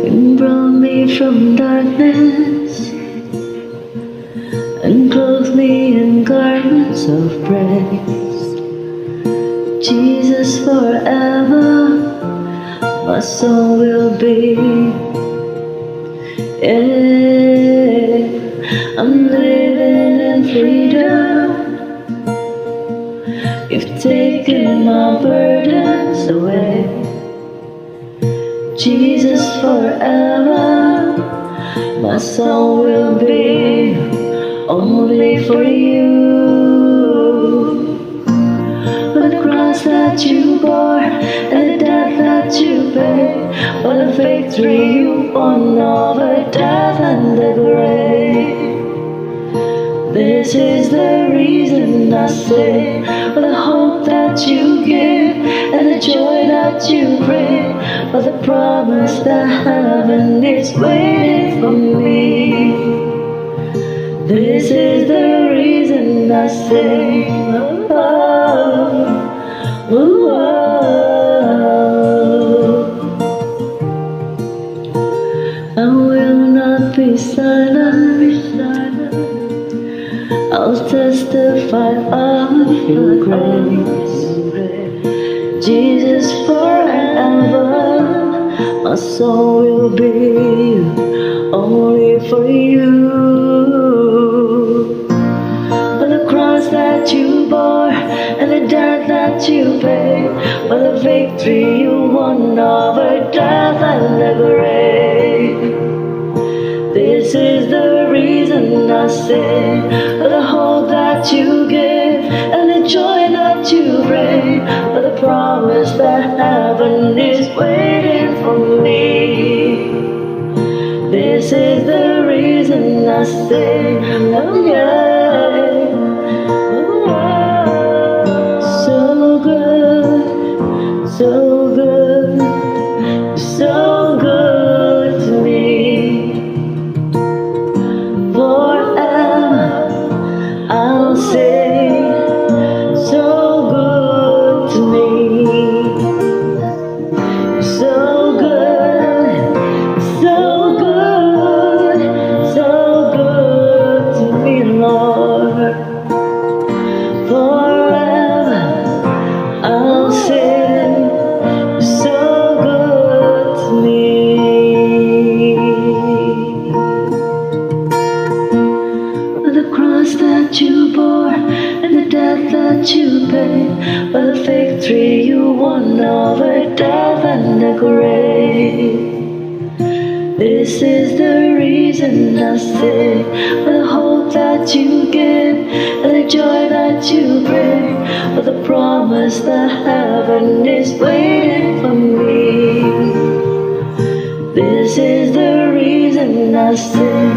You brought me from darkness and clothed me in garments of praise. Jesus, forever my soul will be. Yeah, I'm living in freedom. You've taken my burdens away. Jesus, forever my soul will be only for you. For the cross that you bore and the death that you paid, for the victory you won over death and the grave. This is the reason I say, for the hope that you give and the joy that you bring, for the promise that heaven is waiting for me. This is the reason I say, oh, oh, oh. I will not be silent. I'll testify of your grace. Jesus, forever my soul will be only for you. For the cross that you bore and the death that you paid, for the victory you won over death and the grave. This is the reason I say, for the hope that you give and the joy that you bring, for the promise that heaven is waiting for me. This is the reason I say, oh yeah, oh, so good, so good, so good to me. I'll say, so good to me, so good, so good, so good to me, Lord. Forever I'll say, so good to me. For the cross that you bore and the death that you paid, for the victory you won over death and the grave. This is the reason I say, for the hope that you give and the joy that you bring, for the promise that heaven is waiting for me. This is the reason I say,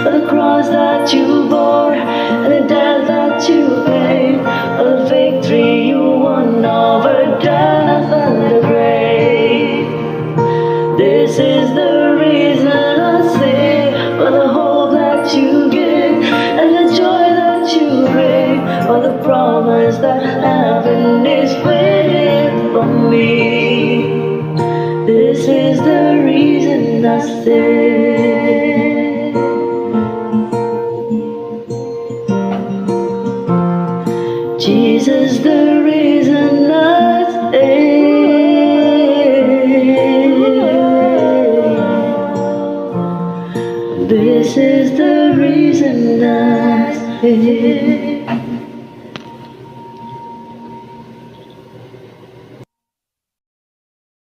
for the cross that you bore and the death that you paid, for the victory you won over death and the grave. This is the reason I say, for the hope that you give and the joy that you bring, for the promise that heaven is waiting for me. This is the reason I say. Jesus, the reason I stay. This is the reason I stay.